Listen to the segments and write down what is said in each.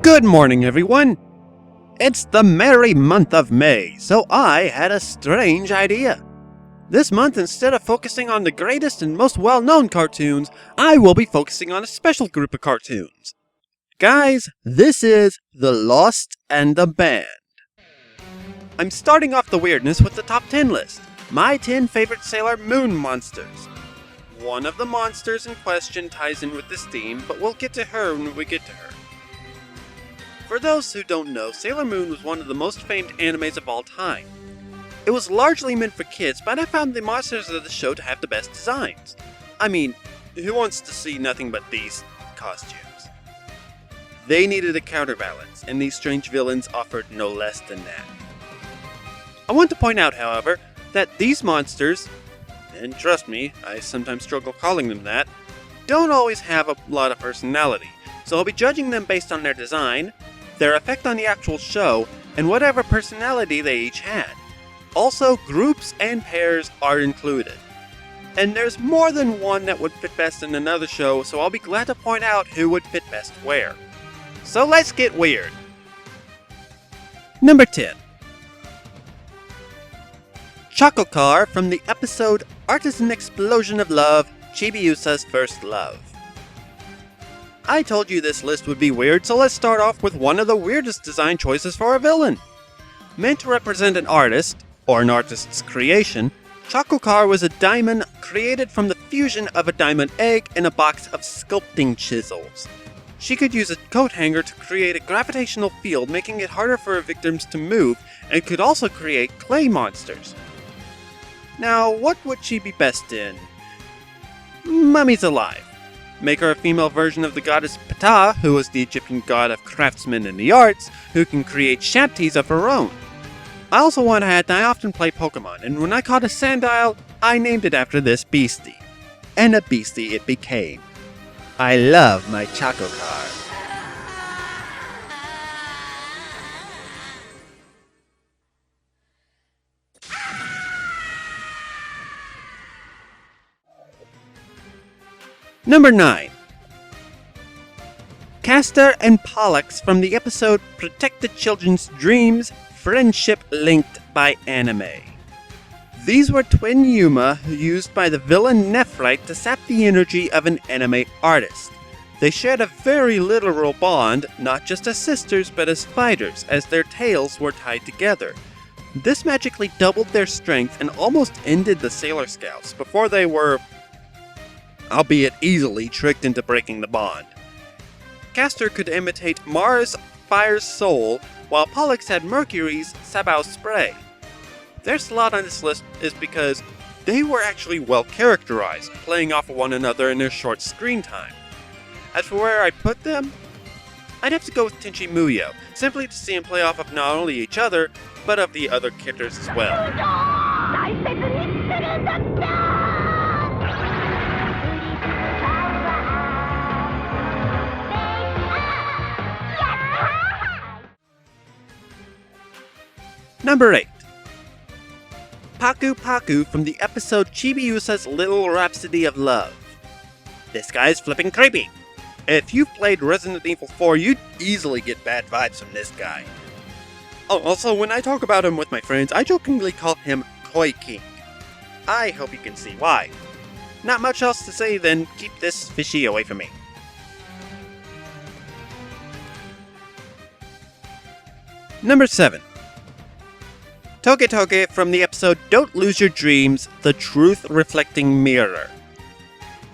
Good morning, everyone! It's the merry month of May, so I had a strange idea. This month, instead of focusing on the greatest and most well-known cartoons, I will be focusing on a special group of cartoons. Guys, this is The Lost and the Band. I'm starting off the weirdness with the top 10 list, my 10 favorite Sailor Moon monsters. One of the monsters in question ties in with this theme, but we'll get to her when we get to her. For those who don't know, Sailor Moon was one of the most famed animes of all time. It was largely meant for kids, but I found the monsters of the show to have the best designs. I mean, who wants to see nothing but these costumes? They needed a counterbalance, and these strange villains offered no less than that. I want to point out, however, that these monsters, and trust me, I sometimes struggle calling them that, don't always have a lot of personality, so I'll be judging them based on their design, their effect on the actual show, and whatever personality they each had. Also, groups and pairs are included. And there's more than one that would fit best in another show, so I'll be glad to point out who would fit best where. So let's get weird. Number 10. Chococar from the episode Artisan Explosion of Love, Chibiusa's First Love. I told you this list would be weird, so let's start off with one of the weirdest design choices for a villain. Meant to represent an artist, or an artist's creation, Chococar was a diamond created from the fusion of a diamond egg and a box of sculpting chisels. She could use a coat hanger to create a gravitational field, making it harder for her victims to move, and could also create clay monsters. Now, what would she be best in? Mummies alive. Make her a female version of the goddess Ptah, who was the Egyptian god of craftsmen and the arts, who can create shanties of her own. I also want to add that I often play Pokemon, and when I caught a Sandile, I named it after this beastie. And a beastie it became. I love my Chococar. Number 9. Castor and Pollux from the episode Protect the Children's Dreams, Friendship Linked by Anime. These were twin Yuma used by the villain Nephrite to sap the energy of an anime artist. They shared a very literal bond, not just as sisters but as fighters, as their tails were tied together. This magically doubled their strength and almost ended the Sailor Scouts before they were, albeit easily, tricked into breaking the bond. Castor could imitate Mars' Fire's Soul, while Pollux had Mercury's Sabao Spray. Their slot on this list is because they were actually well characterized, playing off of one another in their short screen time. As for where I'd put them, I'd have to go with Tenchi Muyo, simply to see them play off of not only each other, but of the other characters as well. Number 8. Paku from the episode Chibiusa's Little Rhapsody of Love. This guy's flipping creepy. If you've played Resident Evil 4, you'd easily get bad vibes from this guy. Oh, also, when I talk about him with my friends, I jokingly call him Koi King. I hope you can see why. Not much else to say than keep this fishy away from me. Number 7. Toga from the episode Don't Lose Your Dreams, The Truth Reflecting Mirror.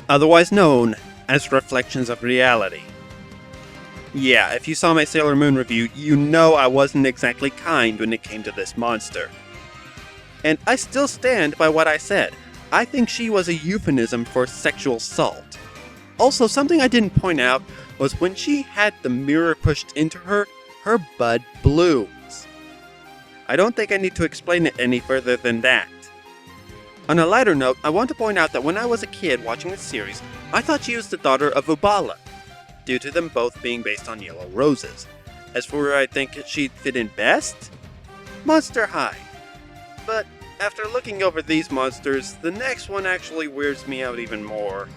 Otherwise known as Reflections of Reality. Yeah, if you saw my Sailor Moon review, you know I wasn't exactly kind when it came to this monster. And I still stand by what I said. I think she was a euphemism for sexual assault. Also, something I didn't point out was when she had the mirror pushed into her, her bud blooms. I don't think I need to explain it any further than that. On a lighter note, I want to point out that when I was a kid watching the series, I thought she was the daughter of Ubala, due to them both being based on yellow roses. As for where I think she'd fit in best, Monster High. But after looking over these monsters, the next one actually weirds me out even more.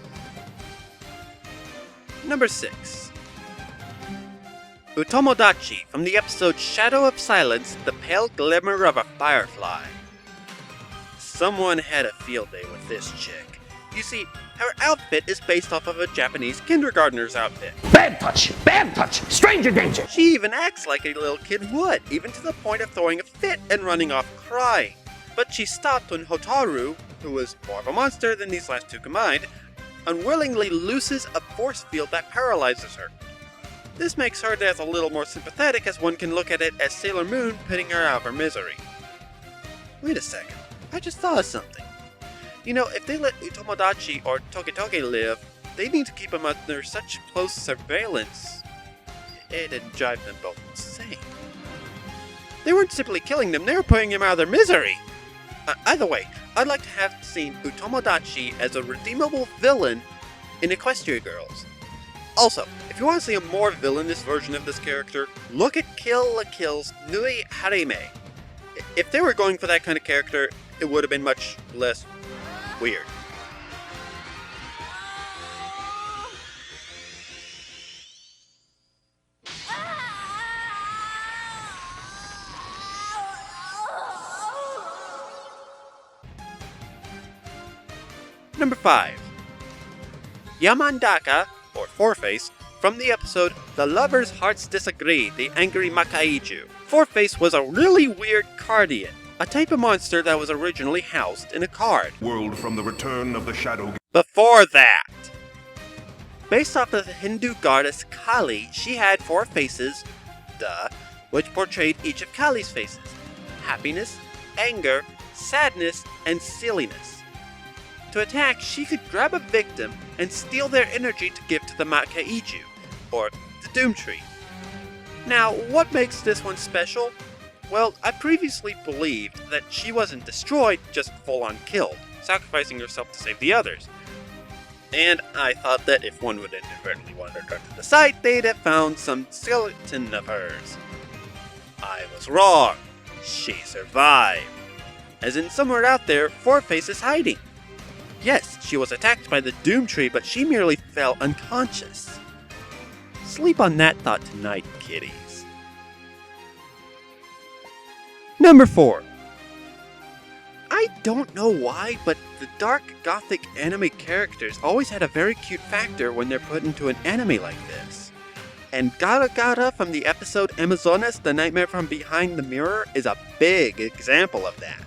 Number 6. Tomodachi from the episode Shadow of Silence, The Pale Glimmer of a Firefly. Someone had a field day with this chick. You see, her outfit is based off of a Japanese kindergartner's outfit. Bad touch! Bad touch! Stranger danger! She even acts like a little kid would, even to the point of throwing a fit and running off crying. But she stopped when Hotaru, who was more of a monster than these last two combined, unwillingly looses a force field that paralyzes her. This makes her death a little more sympathetic, as one can look at it as Sailor Moon putting her out of her misery. Wait a second, I just thought of something. You know, if they let Tomodachi or Toge live, they need to keep them under such close surveillance. It'd drive them both insane. They weren't simply killing them, they were putting them out of their misery! Either way, I'd like to have seen Tomodachi as a redeemable villain in Equestria Girls. Also, if you want to see a more villainous version of this character, look at Kill la Kill's Nui Harime. If they were going for that kind of character, it would have been much less weird. Number 5. Yamandakka, or Four-Face, from the episode The Lovers' Hearts Disagree, The Angry Makaiju. Four-Face was a really weird cardian, a type of monster that was originally housed in a card. World from the return of the shadow. Before that, based off of the Hindu goddess Kali, she had 4 faces, which portrayed each of Kali's faces: happiness, anger, sadness, and silliness. To attack, she could grab a victim and steal their energy to give to the Makaiju, or the Doom Tree. Now, what makes this one special? Well, I previously believed that she wasn't destroyed, just full-on killed, sacrificing herself to save the others. And I thought that if one would inadvertently wander to the site, they'd have found some skeleton of hers. I was wrong. She survived. As in, somewhere out there, Four-Face is hiding. Yes, she was attacked by the Doom Tree, but she merely fell unconscious. Sleep on that thought tonight, kiddies. Number 4. I don't know why, but the dark gothic anime characters always had a very cute factor when they're put into an anime like this. And Gara Gara from the episode Amazonas, The Nightmare from Behind the Mirror, is a big example of that.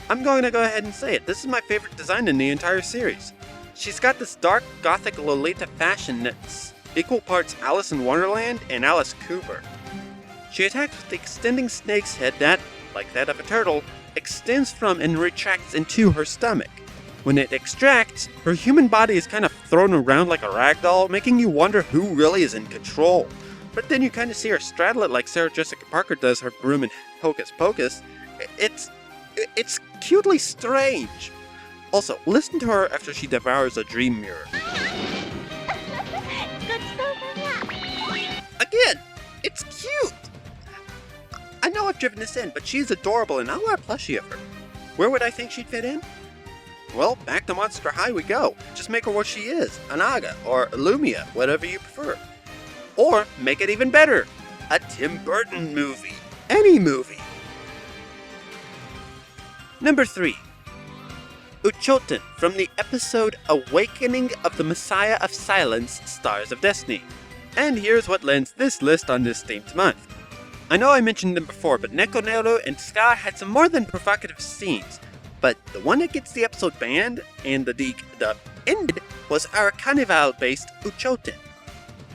I'm going to go ahead and say it, this is my favorite design in the entire series. She's got this dark gothic Lolita fashion that's equal parts Alice in Wonderland and Alice Cooper. She attacks with the extending snake's head that, like that of a turtle, extends from and retracts into her stomach. When it extracts, her human body is kind of thrown around like a rag doll, making you wonder who really is in control. But then you kind of see her straddle it like Sarah Jessica Parker does her broom in Hocus Pocus. It's cutely strange. Also, listen to her after she devours a dream mirror. Again, it's cute! I know I've driven this in, but she's adorable and I want a plushie of her. Where would I think she'd fit in? Well, back to Monster High we go. Just make her what she is, a Naga, or Lumia, whatever you prefer. Or, make it even better, a Tim Burton movie. Any movie. Number 3. Choten from the episode Awakening of the Messiah of Silence, Stars of Destiny. And here's what lands this list on this themed month. I know I mentioned them before, but Nekoneru and Ska had some more than provocative scenes, but the one that gets the episode banned and the ended was our Carnival-based Choten.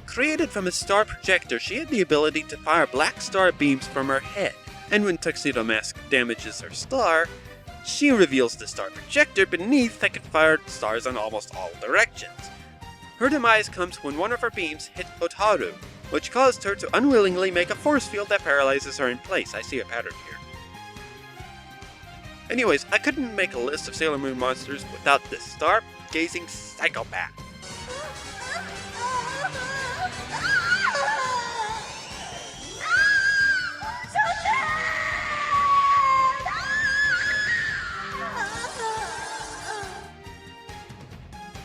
Created from a star projector, she had the ability to fire black star beams from her head, and when Tuxedo Mask damages her star, she reveals the star projector beneath that can fire stars in almost all directions. Her demise comes when one of her beams hit Hotaru, which caused her to unwillingly make a force field that paralyzes her in place. I see a pattern here. Anyways, I couldn't make a list of Sailor Moon monsters without this star-gazing psychopath.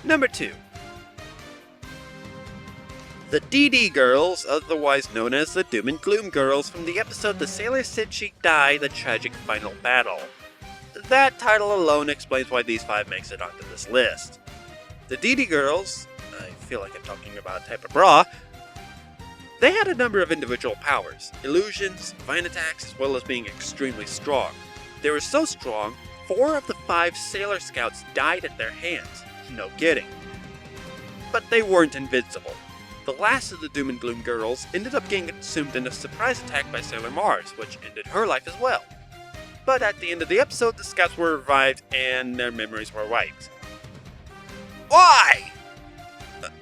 Number 2. The DD Girls, otherwise known as the Doom and Gloom Girls, from the episode The Sailor Said She'd Die, The Tragic Final Battle. That title alone explains why these 5 makes it onto this list. The DD Girls, I feel like I'm talking about a type of bra, they had a number of individual powers, illusions, fine attacks, as well as being extremely strong. They were so strong, 4 of the 5 Sailor Scouts died at their hands. No kidding. But they weren't invincible. The last of the Doom and Gloom Girls ended up getting consumed in a surprise attack by Sailor Mars, which ended her life as well. But at the end of the episode, the Scouts were revived and their memories were wiped. Why?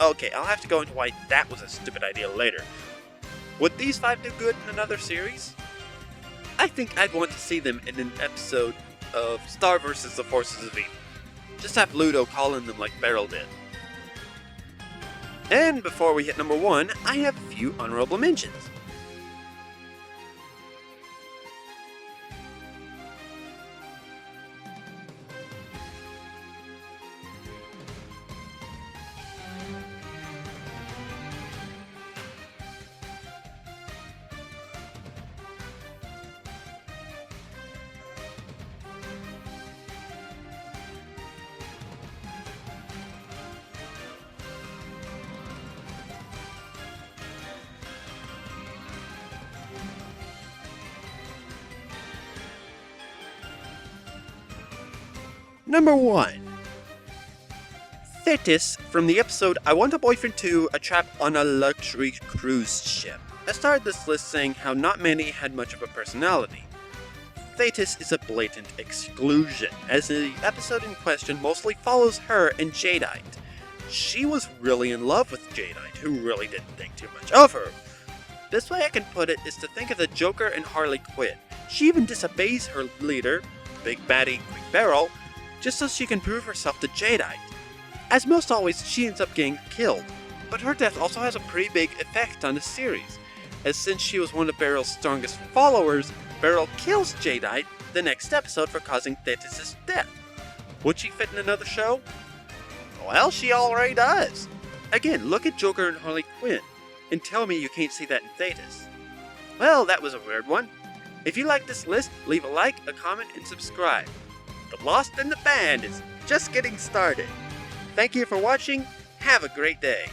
Okay, I'll have to go into why that was a stupid idea later. Would these 5 do good in another series? I think I'd want to see them in an episode of Star vs. the Forces of Evil. Just have Ludo calling them like Beryl did. And before we hit number 1, I have a few honorable mentions. Number 1. Thetas from the episode I Want a Boyfriend 2, A Trap on a Luxury Cruise Ship. I started this list saying how not many had much of a personality. Thetas is a blatant exclusion, as the episode in question mostly follows her and Jadeite. She was really in love with Jadeite, who really didn't think too much of her. Best way I can put it is to think of the Joker and Harley Quinn. She even disobeys her leader, Big Baddie Queen Beryl, just so she can prove herself to Jadeite. As most always, she ends up getting killed, but her death also has a pretty big effect on the series, as since she was one of Beryl's strongest followers, Beryl kills Jadeite the next episode for causing Thetas' death. Would she fit in another show? Well, she already does. Again, look at Joker and Harley Quinn, and tell me you can't see that in Thetas. Well, that was a weird one. If you like this list, leave a like, a comment, and subscribe. The Lost and the Band is just getting started. Thank you for watching. Have a great day.